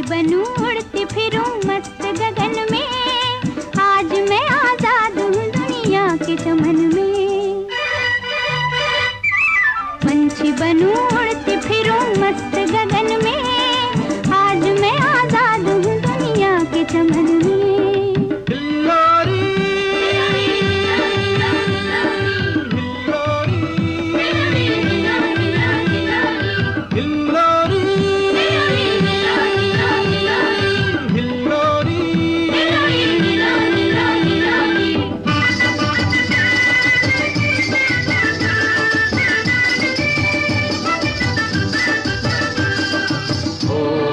बनूं उड़ती फिरूं मस्त गगन में, आज मैं आजाद हूँ दुनिया के चमन में। पंछी बनूं उड़ती फिरूं मस्त गगन में, आज मैं आजाद हूँ दुनिया के चमन में। Oh